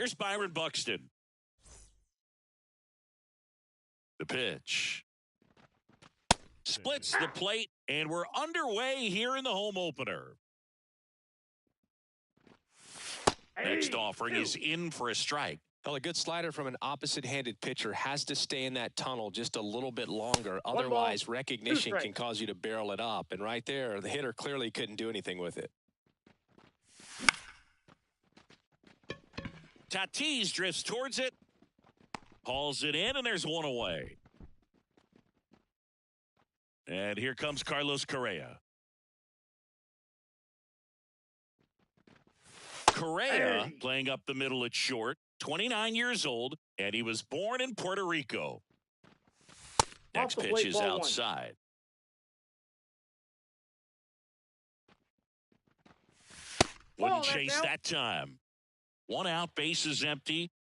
Here's Byron Buxton. The pitch. Splits the plate, and we're underway here in the home opener. Next offering is in for a strike. Well, a good slider from an opposite-handed pitcher has to stay in that tunnel just a little bit longer. Otherwise, recognition can cause you to barrel it up. And right there, the hitter clearly couldn't do anything with it. Tatis drifts towards it. Hauls it in, and there's one away. And here comes Carlos Correa. Correa playing up the middle at short, 29 years old, and he was born in Puerto Rico. Next pitch is outside. Wouldn't chase that time. One out, base is empty.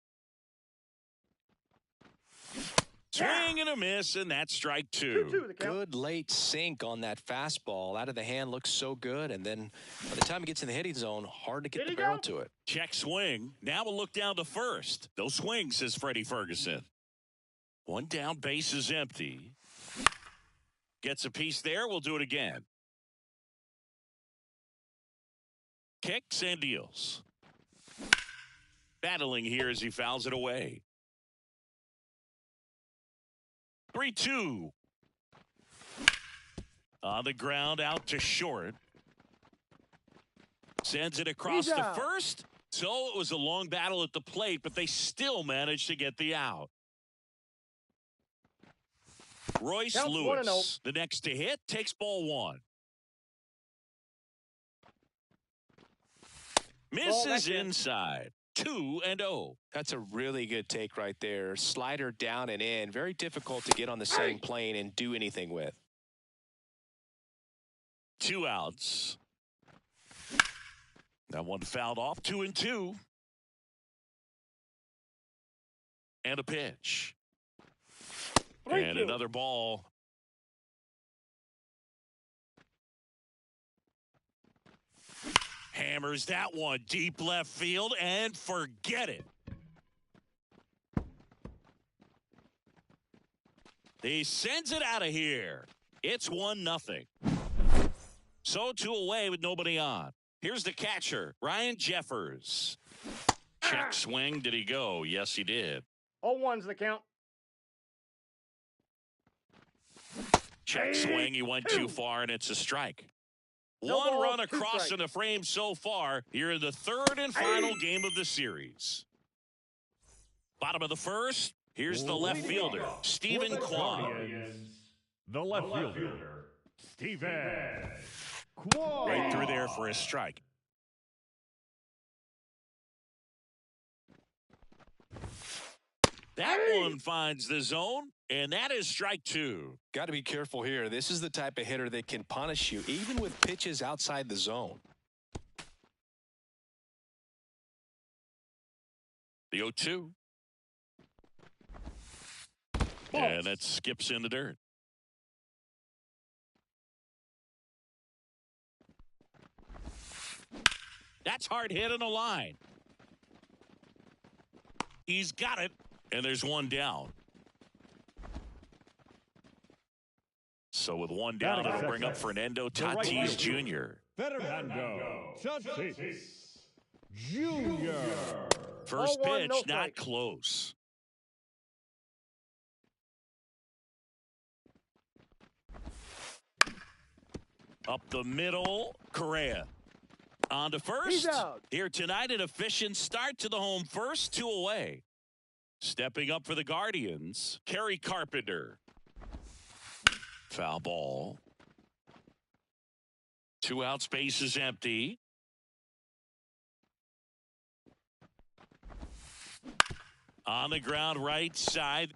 Swing and a miss, and that's strike two. Good late sink on that fastball. Out of the hand looks so good, and then by the time it gets in the hitting zone, hard to get the barrel to it. Check swing. Now we'll look down to first. No swing, says Freddie Ferguson. One down, base is empty. Gets a piece there. We'll do it again. Kicks and deals. Battling here as he fouls it away. 3-2. On the ground, out to short. Sends it across to first. So it was a long battle at the plate, but they still managed to get the out. Royce Lewis, the next to hit, takes ball one. Misses inside. 2-0. That's a really good take right there. Slider down and in. Very difficult to get on the same plane and do anything with. 2 outs. That one fouled off. 2-2. And a pitch. And another ball. Hammers that one deep left field and forget it. He sends it out of here. It's 1-0. So 2 away with nobody on. Here's the catcher, Ryan Jeffers. Check swing. Did he go? Yes, he did. 0-1's the count. Check swing. He went too far, and it's a strike. One run across in the frame so far here in the third and final game of the series. Bottom of the first, here's the left fielder, Stephen Kwan. The left fielder, Stephen Kwan. Right through there for a strike. That one finds the zone, and that is strike two. Got to be careful here. This is the type of hitter that can punish you, even with pitches outside the zone. The 0-2. And that skips in the dirt. That's hard hit on the line. He's got it, and there's one down. So with one down, it'll bring up Fernando Tatis Jr. Fernando Tatis Jr. First pitch, not close. Up the middle, Correa. On to first. Here tonight, an efficient start to the home first, 2 away. Stepping up for the Guardians, Kerry Carpenter. Foul ball. 2 out, space is empty. On the ground, right side.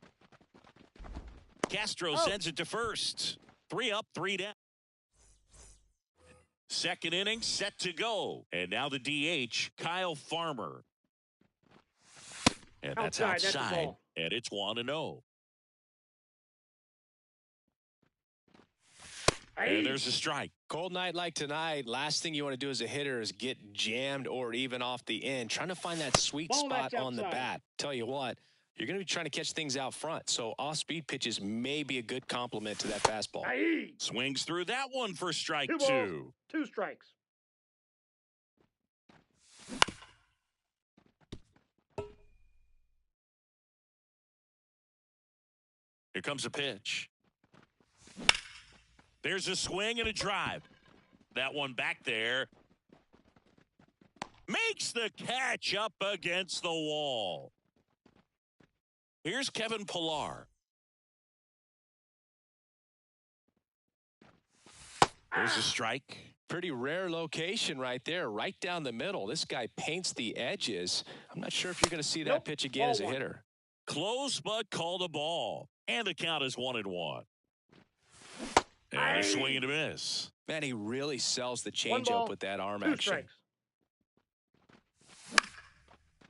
Castro sends it to first. 3 up, 3 down. Second inning set to go. And now the DH, Kyle Farmer. And that's outside. And it's 1-0. And there's a strike. Cold night like tonight, last thing you want to do as a hitter is get jammed or even off the end. Trying to find that sweet spot on the bat. Tell you what, you're going to be trying to catch things out front. So off-speed pitches may be a good complement to that fastball. Swings through that one for strike 2. 2 strikes. Here comes a pitch. There's a swing and a drive. That one back there. Makes the catch up against the wall. Here's Kevin Pillar. There's a strike. Pretty rare location right there, right down the middle. This guy paints the edges. I'm not sure if you're going to see that pitch again as a hitter. Close, but called a ball. And the count is 1-1. And a swing and a miss. Man, he really sells the changeup with that arm action. Strikes.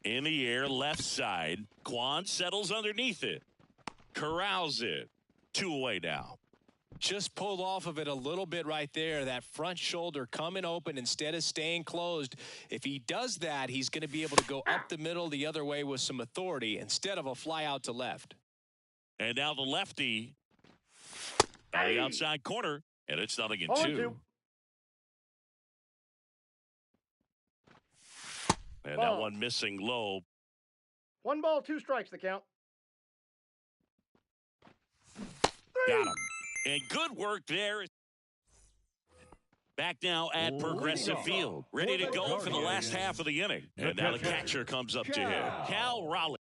In the air, left side. Kwan settles underneath it. Corrals it. 2 away now. Just pulled off of it a little bit right there. That front shoulder coming open instead of staying closed. If he does that, he's going to be able to go up the middle the other way with some authority instead of a fly out to left. And now the lefty on the outside corner, and it's 0-2. And that one missing low. 1 ball, 2 strikes, the count. Got him. And good work there. Back now at Progressive Field. Ready to go for the last half of the inning. And now the catcher comes up to hit. Cal Raleigh.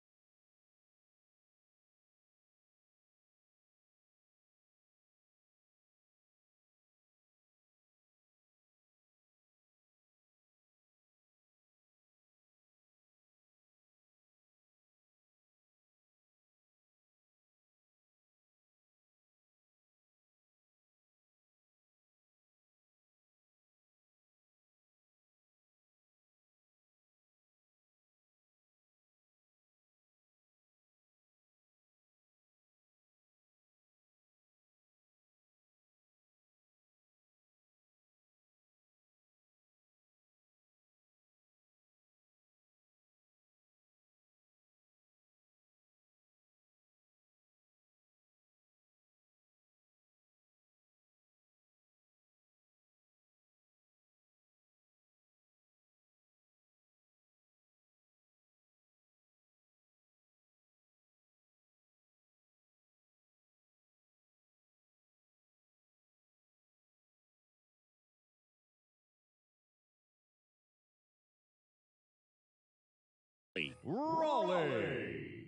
Raleigh.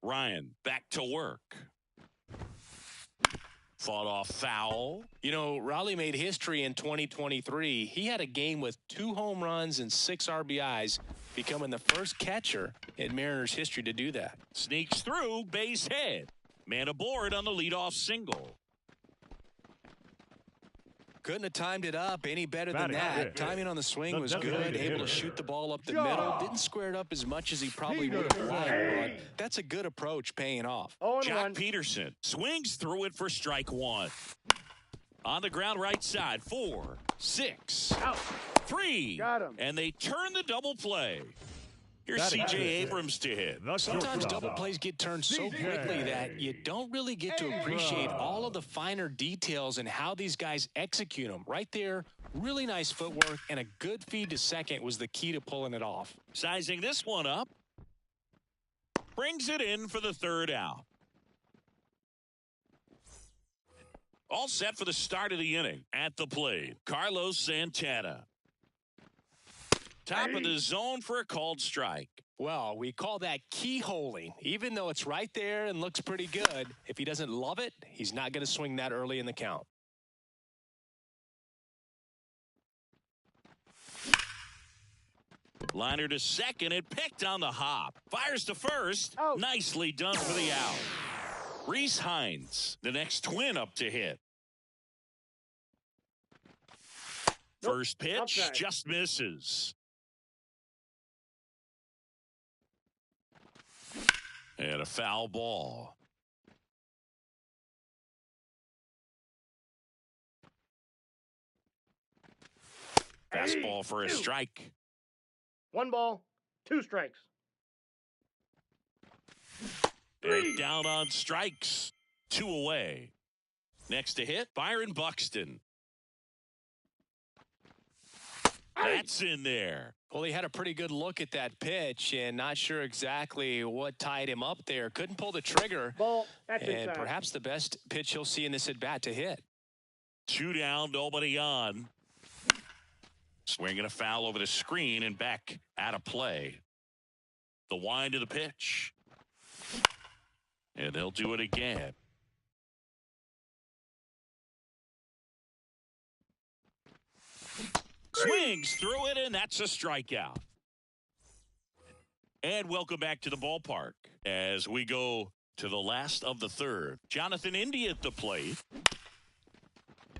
Ryan back to work. Fought off foul. You know, Raleigh made history in 2023. He had a game with 2 home runs and 6 RBIs, becoming the first catcher in Mariners history to do that. Sneaks through, base hit. Man aboard on the leadoff single. Couldn't have timed it up any better than that. Timing on the swing was good. Able to shoot the ball up the middle. Didn't square it up as much as he probably would have liked, but that's a good approach paying off. Jock Peterson swings through it for strike 1. On the ground right side. 4, 6, 3. Got him. And they turn the double play. Here's C.J. Abrams to hit. Sometimes double plays get turned so quickly that you don't really get to appreciate all of the finer details and how these guys execute them. Right there, really nice footwork and a good feed to second was the key to pulling it off. Sizing this one up. Brings it in for the 3rd out. All set for the start of the inning. At the plate, Carlos Santana. Top of the zone for a called strike. Well, we call that keyholing. Even though it's right there and looks pretty good, if he doesn't love it, he's not going to swing that early in the count. Liner to second and picked on the hop. Fires to first. Nicely done for the out. Reese Hines, the next twin up to hit. First pitch just misses. And a foul ball. Fastball for a strike. 1 ball, 2 strikes. And down on strikes. 2 away. Next to hit, Byron Buxton. That's in there. Well, he had a pretty good look at that pitch and not sure exactly what tied him up there. Couldn't pull the trigger. Ball, that's and inside. Perhaps the best pitch he'll see in this at-bat to hit. 2 down, nobody on. Swinging a foul over the screen and back out of play. The wind of the pitch. And they'll do it again. Swings through it, and that's a strikeout. And welcome back to the ballpark as we go to the last of the third. Jonathan India at the plate.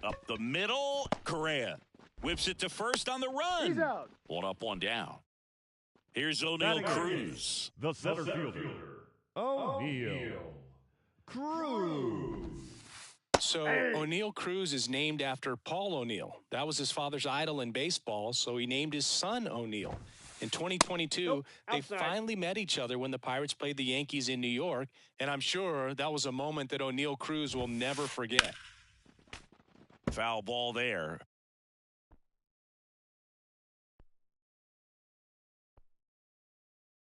Up the middle, Correa whips it to first on the run. He's out. 1 up, 1 down. Here's O'Neill Cruz. The center fielder, O'Neill Cruz. So O'Neill Cruz is named after Paul O'Neill. That was his father's idol in baseball, so he named his son O'Neill. In 2022, they finally met each other when the Pirates played the Yankees in New York, and I'm sure that was a moment that O'Neill Cruz will never forget. Foul ball there.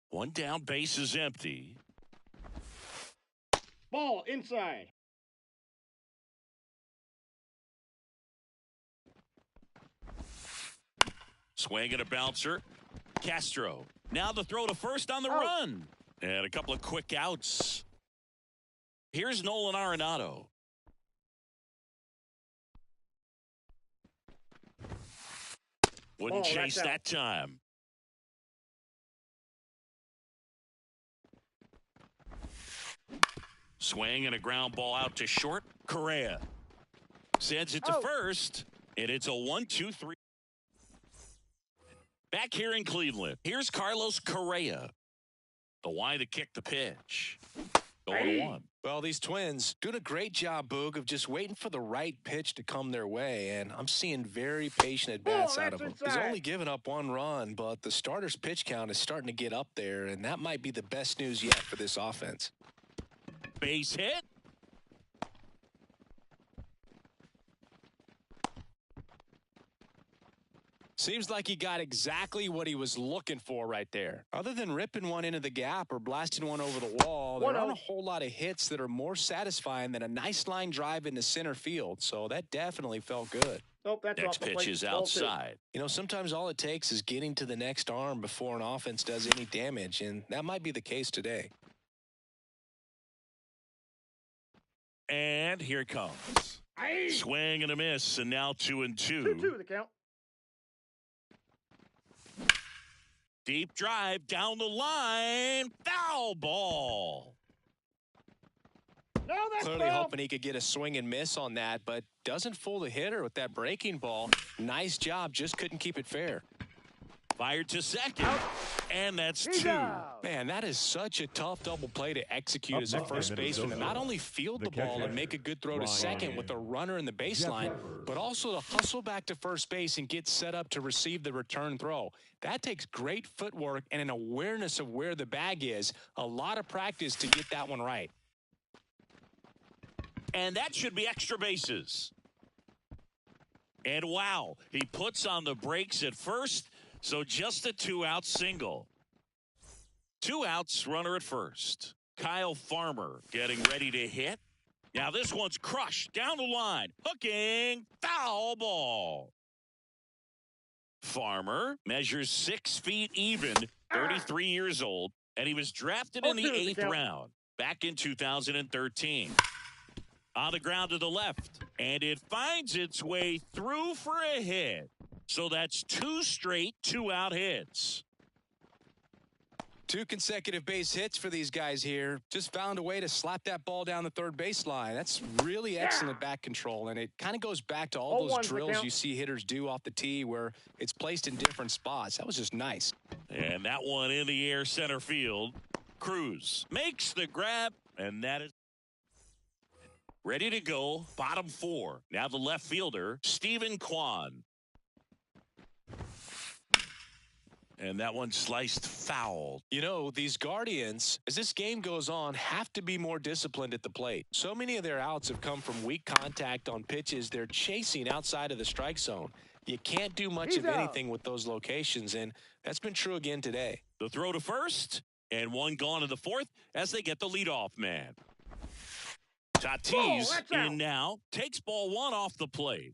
One down, base is empty. Ball, inside. Swing and a bouncer. Castro. Now the throw to first on the run. And a couple of quick outs. Here's Nolan Arenado. Wouldn't chase that time. Swing and a ground ball out to short. Correa sends it to first, and it's a 1-2-3. Back here in Cleveland, here's Carlos Correa. The wide to kick the pitch. 0-1. Well, these Twins doing a great job, Boog, of just waiting for the right pitch to come their way, and I'm seeing very patient at-bats out of him. He's only given up 1 run, but the starter's pitch count is starting to get up there, and that might be the best news yet for this offense. Base hit. Seems like he got exactly what he was looking for right there. Other than ripping one into the gap or blasting one over the wall, there aren't a whole lot of hits that are more satisfying than a nice line drive into center field. So that definitely felt good. Nope, that's next pitch is outside. You know, sometimes all it takes is getting to the next arm before an offense does any damage, and that might be the case today. And here it comes. Swing and a miss, and now 2-2. 2-2 the count. Deep drive down the line. Foul ball. No, that's clearly hoping he could get a swing and miss on that, but doesn't fool the hitter with that breaking ball. Nice job, just couldn't keep it fair. Fired to second, and that's 2. Man, that is such a tough double play to execute as a first baseman. To not only field the ball and make a good throw to second with a runner in the baseline, but also to hustle back to first base and get set up to receive the return throw. That takes great footwork and an awareness of where the bag is. A lot of practice to get that one right. And that should be extra bases. And wow, he puts on the brakes at first. So just a 2-out single. 2 outs, runner at first. Kyle Farmer getting ready to hit. Now this one's crushed down the line. Hooking, foul ball. Farmer measures 6 feet even, 33 years old, and he was drafted in the 8th round back in 2013. On the ground to the left, and it finds its way through for a hit. So that's 2 straight 2-out hits. 2 consecutive base hits for these guys here. Just found a way to slap that ball down the third baseline. That's really excellent back control, and it kind of goes back to all those drills you see hitters do off the tee where it's placed in different spots. That was just nice. And that one in the air center field. Cruz makes the grab, and that is ready to go. Bottom 4. Now the left fielder, Stephen Kwan. And that one sliced foul. You know, these Guardians, as this game goes on, have to be more disciplined at the plate. So many of their outs have come from weak contact on pitches they're chasing outside of the strike zone. You can't do much of anything with those locations, and that's been true again today. The throw to first, and one gone in the fourth as they get the leadoff man. Tatis in now, takes ball one off the plate.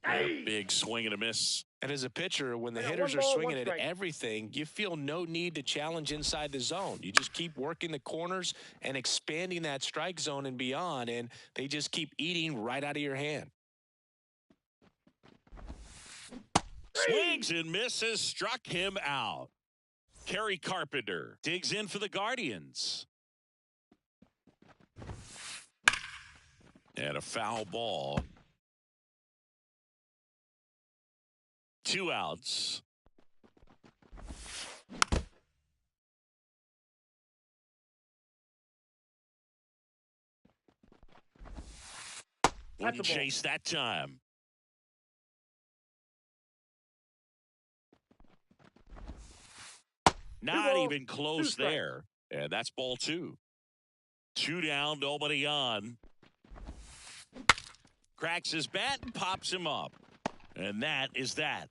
A big swing and a miss. And as a pitcher, when the hitters are swinging at everything, you feel no need to challenge inside the zone. You just keep working the corners and expanding that strike zone and beyond, and they just keep eating right out of your hand. Swings and misses, struck him out. Kerry Carpenter digs in for the Guardians. And a foul ball. 2 outs. Wouldn't chase that time. Not even close there. And that's ball 2. 2 down, nobody on. Cracks his bat and pops him up. And that is that.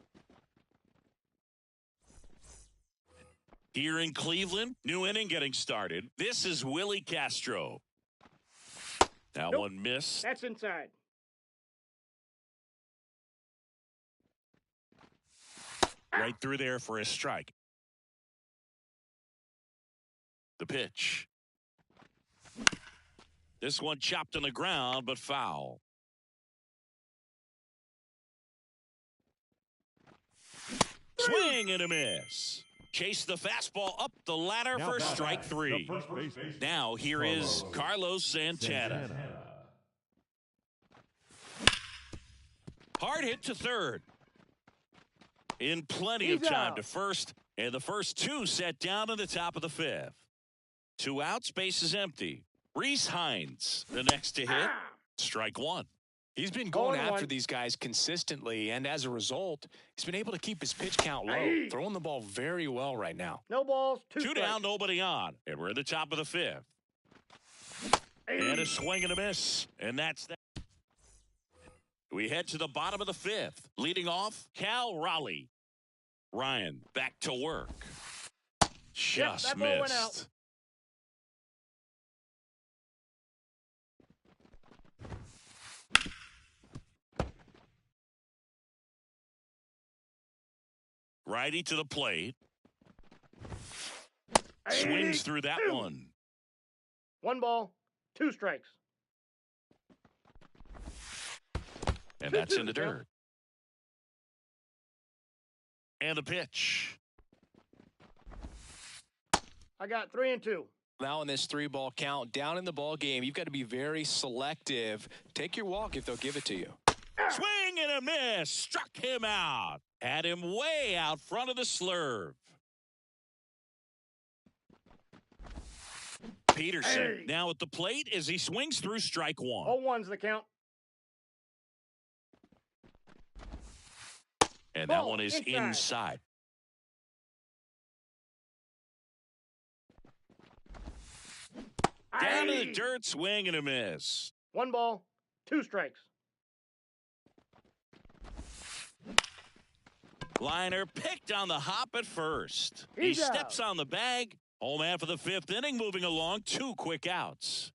Here in Cleveland, new inning getting started. This is Willie Castro. Now one miss. That's inside. Right through there for a strike. The pitch. This one chopped on the ground, but foul. Swing and a miss. Chase the fastball up the ladder for strike 3. Now here is Carlos Santana. Hard hit to third. In plenty of time to first, and the first 2 set down in the top of the 5th. 2 outs, base is empty. Reese Hines, the next to hit, strike 1. He's been going after these guys consistently, and as a result, he's been able to keep his pitch count low, throwing the ball very well right now. No balls, 2 down, nobody on, and we're in the top of the 5th. And a swing and a miss, and that's that. We head to the bottom of the 5th. Leading off, Cal Raleigh. Ryan back to work. Just missed. Righty to the plate. Swings through that one. 1 ball, 2 strikes. And that's in the dirt. And the pitch. I got 3 and 2. Now in this 3-ball count, down in the ball game, you've got to be very selective. Take your walk if they'll give it to you. Swing and a miss. Struck him out. Had him way out front of the slurve. Peterson now at the plate as he swings through strike 1. 0-1's the count. And that one is inside. Down to the dirt, swing and a miss. 1 ball, 2 strikes. Liner picked on the hop at first. He steps on the bag. Home man for the 5th inning, moving along. 2 quick outs.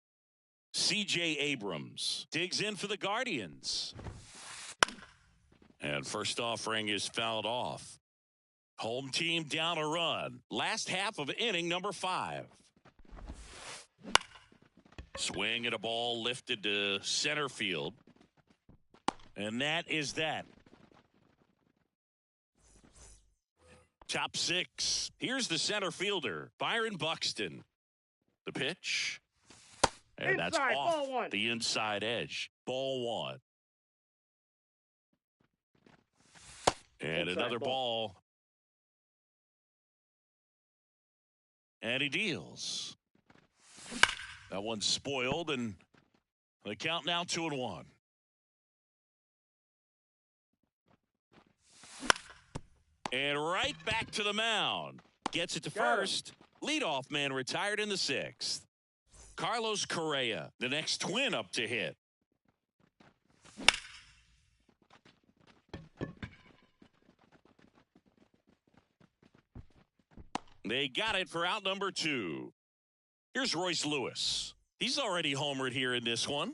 C.J. Abrams digs in for the Guardians. And first offering is fouled off. Home team down a run. Last half of inning number 5. Swing and a ball lifted to center field. And that is that. Top 6. Here's the center fielder, Byron Buxton. The pitch. And that's off the inside edge. Ball 1. And another ball. And he deals. That one's spoiled, and the count now 2-1. And right back to the mound. Gets it to Got him. first. Leadoff man retired in the 6th. Carlos Correa, the next twin up to hit. They got it for out number 2. Here's Royce Lewis. He's already homered here in this one.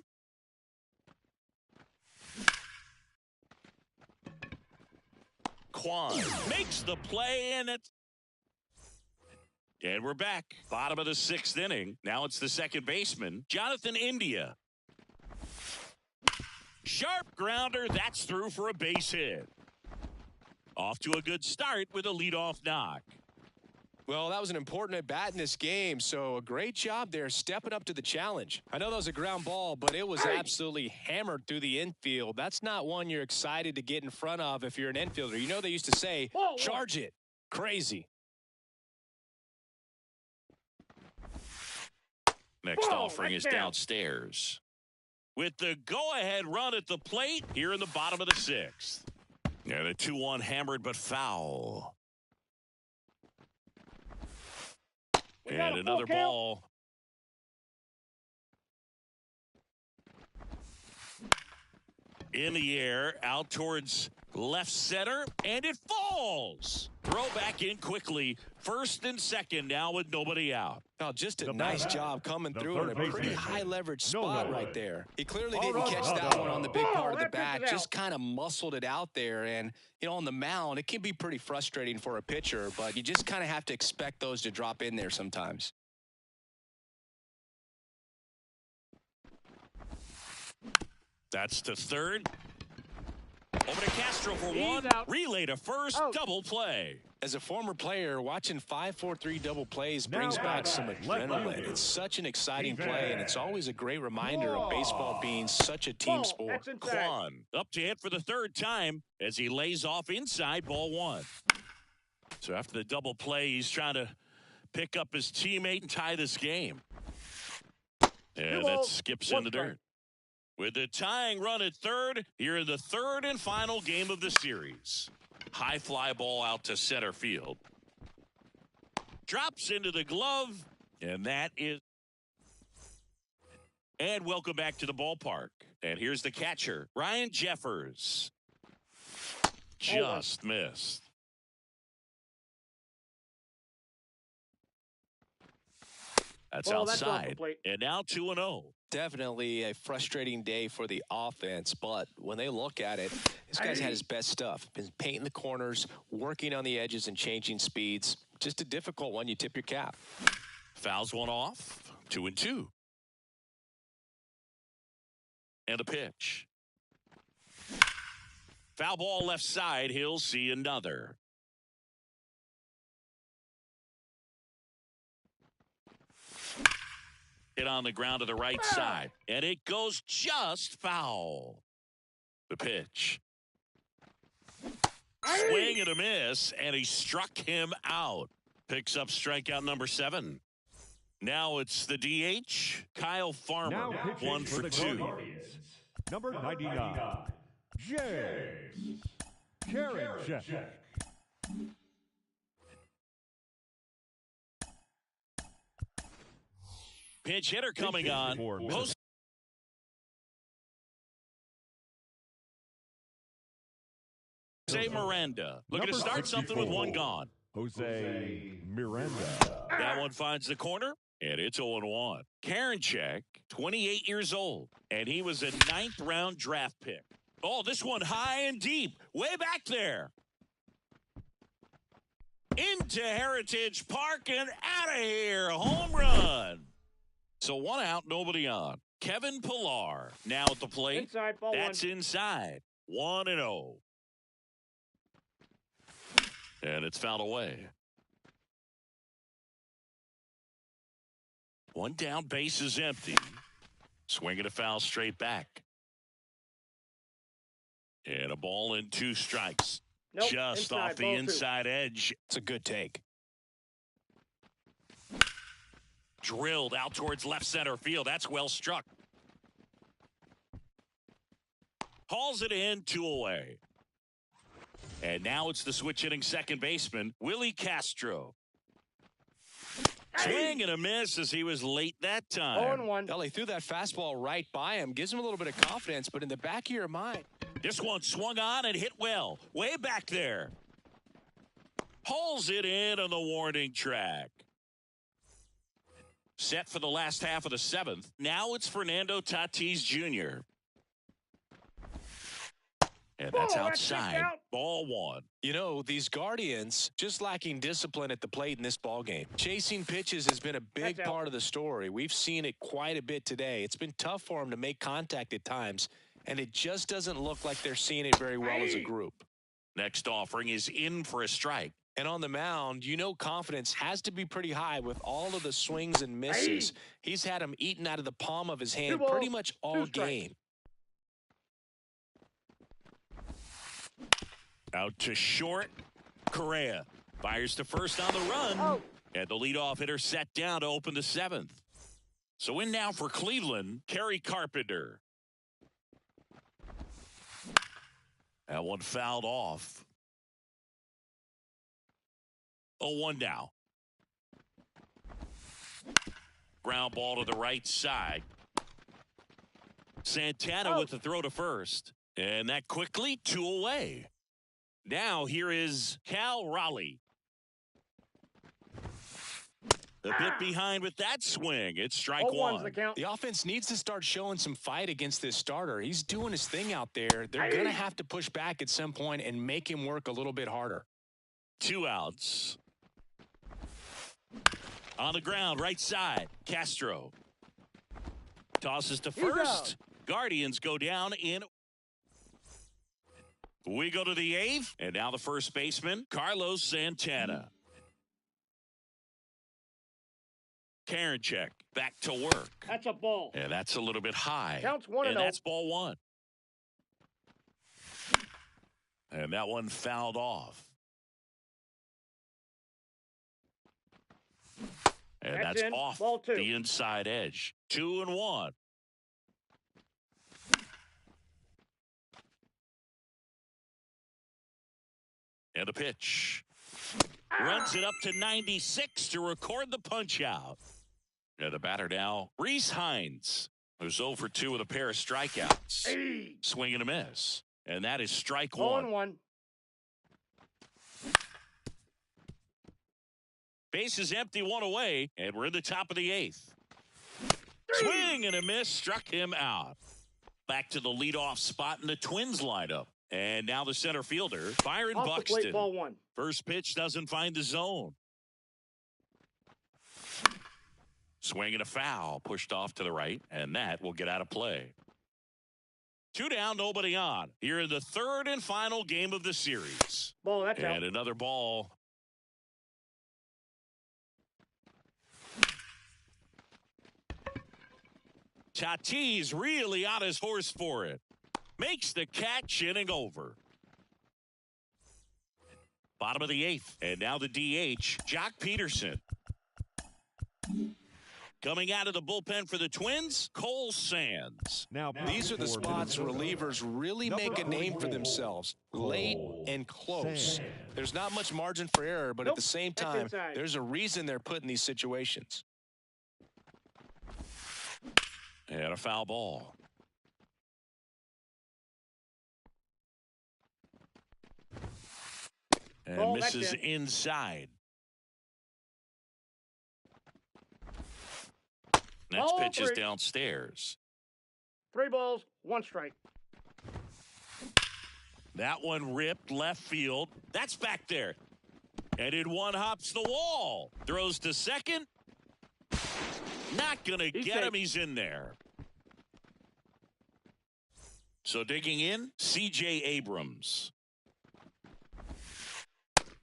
Kwan makes the play, and we're back. Bottom of the 6th inning. Now it's the second baseman, Jonathan India. Sharp grounder. That's through for a base hit. Off to a good start with a leadoff knock. Well, that was an important at-bat in this game, so a great job there stepping up to the challenge. I know that was a ground ball, but it was absolutely hammered through the infield. That's not one you're excited to get in front of if you're an infielder. You know they used to say, charge it. Crazy. Next offering is downstairs. With the go-ahead run at the plate here in the bottom of the 6th. And a 2-1 hammered but foul. And another ball. In the air, out towards left center, and it falls. Throw back in quickly. First and second now with nobody out. Oh, just a nice job coming through in a pretty high leverage spot right there. He clearly didn't catch that one on the big part of the bat. Just kind of muscled it out there. And, you know, on the mound, it can be pretty frustrating for a pitcher, but you just kind of have to expect those to drop in there sometimes. That's to third. Over to Castro for He's one. out. Relay to first. Out. Double play. As a former player, watching 5-4-3 double plays brings Now back some left adrenaline. fielder. It's such an exciting play, and it's always a great reminder of baseball being such a team sport. That's inside. Kwan up to hit for the third time as he lays off inside ball 1. So after the double play, he's trying to pick up his teammate and tie this game. And that skips in the dirt. With the tying run at third, here in the third and final game of the series. High fly ball out to center field. Drops into the glove, and that is. And welcome back to the ballpark. And here's the catcher, Ryan Jeffers. Just missed. That's Well, that's off the outside. plate. And now 2-0. Definitely a frustrating day for the offense, but when they look at it, this guy's had his best stuff. Been painting the corners, working on the edges, and changing speeds. Just a difficult one. You tip your cap. Fouls one off. 2-2. And a pitch. Foul ball left side. He'll see another. Hit on the ground to the right side. And it goes just foul. The pitch. Swing and a miss. And he struck him out. Picks up strikeout number 7. Now it's the DH, Kyle Farmer. Now pitching 1 for the 2. Guardians. Number 99, James Karinchak. Pinch hitter coming on. Jose Miranda looking to start something with one gone. Jose Miranda. That one finds the corner, and it's 0-1. Karinchak, 28 years old, and he was a 9th round draft pick. Oh, this one high and deep, way back there. Into Heritage Park and out of here. Home run. So 1 out, nobody on. Kevin Pillar now at the plate. Inside, ball That's 1. inside. 1-0. And it's fouled away. 1 down, base is empty. Swinging a foul straight back. And a ball and 2 strikes. Nope, Just inside, off the ball 2. inside edge. It's a good take. Drilled out towards left center field. That's well struck. Hauls it in, 2 away. And now it's the switch hitting second baseman, Willie Castro. Swing and a miss as he was late that time. 0-1. Well, he threw that fastball right by him. Gives him a little bit of confidence, but in the back of your mind. This one swung on and hit well. Way back there. Pulls it in on the warning track. Set for the last half of the seventh. Now it's Fernando Tatis Jr. And that's outside. Ball one. You know, these Guardians just lacking discipline at the plate in this ball game. Chasing pitches has been a big part of the story. We've seen it quite a bit today. It's been tough for them to make contact at times, and it just doesn't look like they're seeing it very well as a group. Next offering is in for a strike. And on the mound, you know confidence has to be pretty high with all of the swings and misses. He's had them eaten out of the palm of his hand pretty much all game. Out to short. Correa fires to first on the run. And the leadoff hitter set down to open the seventh. So in now for Cleveland, Kerry Carpenter. That one fouled off. 0-1 now. Ground ball to the right side. Santana with the throw to first. And that quickly 2 away. Now here is Cal Raleigh. A bit behind with that swing. It's strike one. The offense needs to start showing some fight against this starter. He's doing his thing out there. They're going to have to push back at some point and make him work a little bit harder. 2 outs. On the ground, right side. Castro. Tosses to first. Guardians go down in. We go to the 8th. And now the first baseman, Carlos Santana. Karinchak back to work. That's a ball. And that's a little bit high. Counts 1-0. And that's ball one. And that one fouled off. And that's off the inside edge. 2-1. And the pitch. Runs it up to 96 to record the punch out. And the batter now, Rhys Hines, who's 0 for 2 with a pair of strikeouts. Swing and a miss. And that is strike one. 0-1. Base is empty, 1 away, and we're in the top of the 8th. Swing and a miss, struck him out. Back to the leadoff spot in the Twins lineup. And now the center fielder, Byron Buxton. The plate, ball one. First pitch doesn't find the zone. Swing and a foul, pushed off to the right, and that will get out of play. 2 down, nobody on. Here in the third and final game of the series. Ball, that's out. And another ball. Tatis really on his horse for it. Makes the catch, inning over. Bottom of the 8th. And now the DH, Jock Peterson. Coming out of the bullpen for the Twins, Cole Sands. Now, these are the spots relievers really make a name for themselves. Late and close. There's not much margin for error, but at the same time, there's a reason they're put in these situations. And a foul ball. And misses inside. Next pitch is downstairs. 3 balls, 1 strike. That one ripped left field. That's back there. And in one hops the wall. Throws to second. Not going to get him. He's in there. So digging in, C.J. Abrams.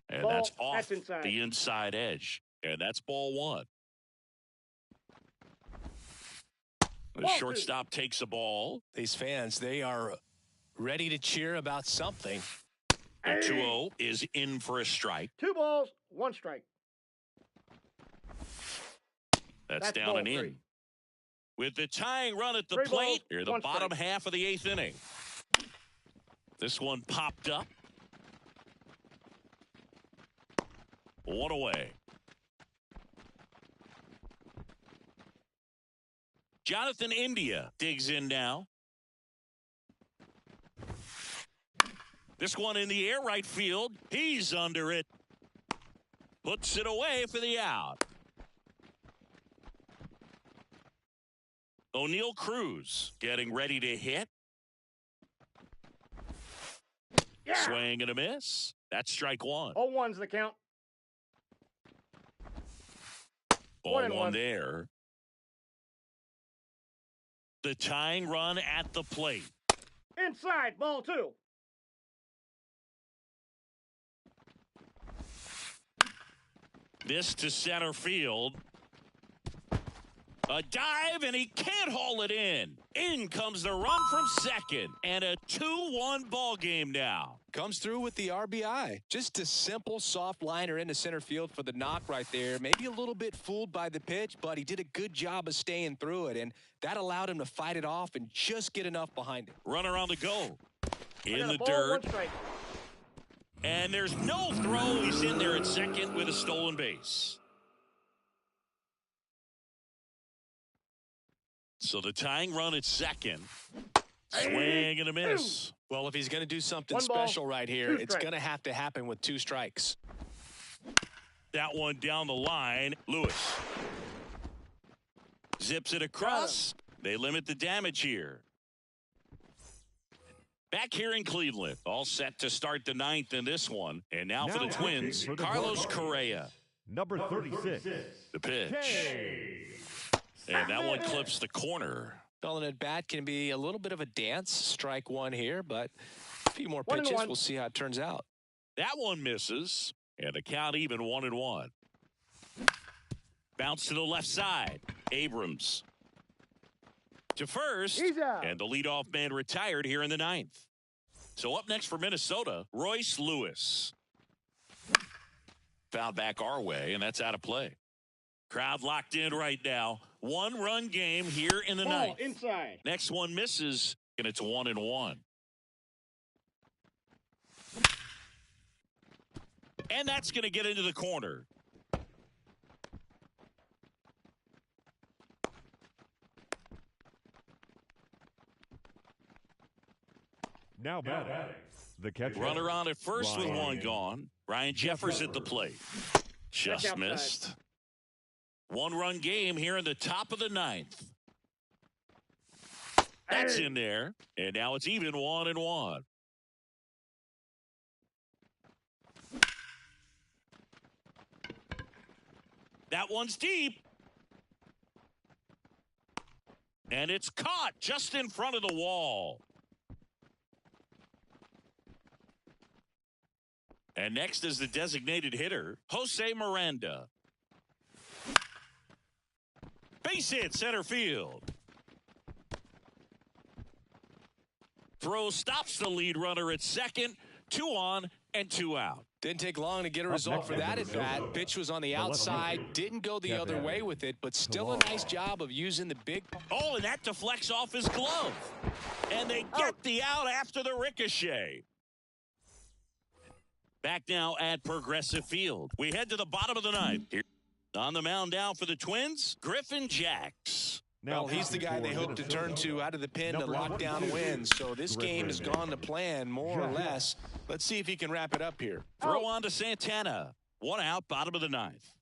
And that's off the inside edge. And that's ball one. The shortstop takes a ball. These fans, they are ready to cheer about something. And 2-0 is in for a strike. 2 balls, 1 strike. That's down and in. 3. With the tying run at the plate, here the bottom half of the 8th inning. This one popped up. One away. Jonathan India digs in now. This one in the air right field. He's under it. Puts it away for the out. O'Neal Cruz getting ready to hit. Yeah. Swing and a miss. That's strike one. 0-1's the count. Ball 1-1 one there. The tying run at the plate. Inside, ball 2. This to center field. A dive, and he can't haul it in. In comes the run from second, and a 2-1 ball game now. Comes through with the RBI. Just a simple soft liner into center field for the knock right there. Maybe a little bit fooled by the pitch, but he did a good job of staying through it, and that allowed him to fight it off and just get enough behind it. Runner on the go. In the Ball, dirt. 1 strike. And there's no throw. He's in there at second with a stolen base. So the tying run at second. Swing and a miss. Well, if he's going to do something 1 ball, special right here, 2 it's strikes. going to have to happen with 2 strikes. That one down the line. Lewis zips it across. They limit the damage here. Back here in Cleveland, all set to start the 9th in this one. And now for the Twins, for the Carlos Guardians. Correa. Number 36. The pitch. K. And that one clips the corner. Well, an at-bat can be a little bit of a dance. Strike one here, but a few more pitches. 1-1. We'll see how it turns out. That one misses. And the count even 1-1. Bounce to the left side. Abrams to first. He's out. And the leadoff man retired here in the 9th. So up next for Minnesota, Royce Lewis. Fouled back our way, and that's out of play. Crowd locked in right now. 1-run game here in the Ball 9th. inside. Next one misses, and it's 1-1. And that's going to get into the corner. Now batting. The catcher. Runner on at first with Ryan one gone. Ryan Jeffers at the plate. Just outside. missed. 1-run game here in the top of the 9th. That's in there. And now it's even 1-1. That one's deep. And it's caught just in front of the wall. And next is the designated hitter, Jose Miranda. Base hit center field. Throw stops the lead runner at second. 2 on and 2 out. Didn't take long to get a result for that at-bat. Pitch was on the outside. Didn't go the other way with it, but still a nice job of using the big. Oh, and that deflects off his glove. And they get the out after the ricochet. Back now at Progressive Field. We head to the bottom of the 9th. Here on the mound now for the Twins, Griffin Jacks. Well, he's the guy they hope to turn to out of the pen to lock down wins. So this game has gone to plan, more or less. Let's see if he can wrap it up here. Throw on to Santana. 1 out, bottom of the 9th.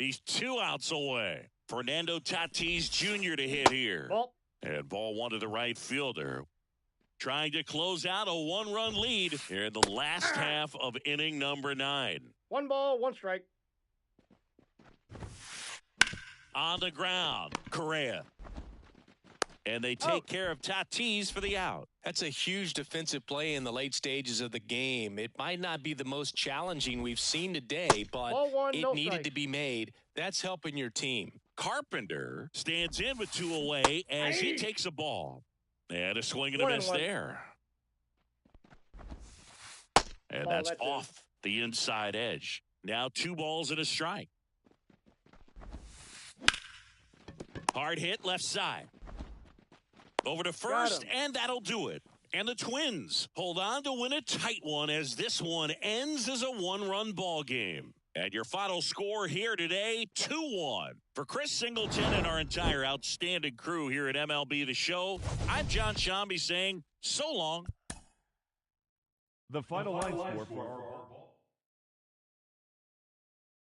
He's 2 outs away. Fernando Tatis Jr. to hit here. Ball. And ball 1 to the right fielder. Trying to close out a 1-run lead here in the last half of inning number 9. 1 ball, 1 strike. On the ground, Correa. And they take care of Tatis for the out. That's a huge defensive play in the late stages of the game. It might not be the most challenging we've seen today, but Ball 1, it no needed strike. to be made. That's helping your team. Carpenter stands in with 2 away as he takes a ball. And a swing and a miss 1-1. there. And Oh, that's that's it. off the inside edge. Now 2 balls and a strike. Hard hit left side. Over to first, him. and that'll do it. And the Twins hold on to win a tight one as this one ends as a 1-run ball game. And your final score here today, 2-1. For Chris Singleton and our entire outstanding crew here at MLB The Show, I'm John Shambi saying so long. The final line score for our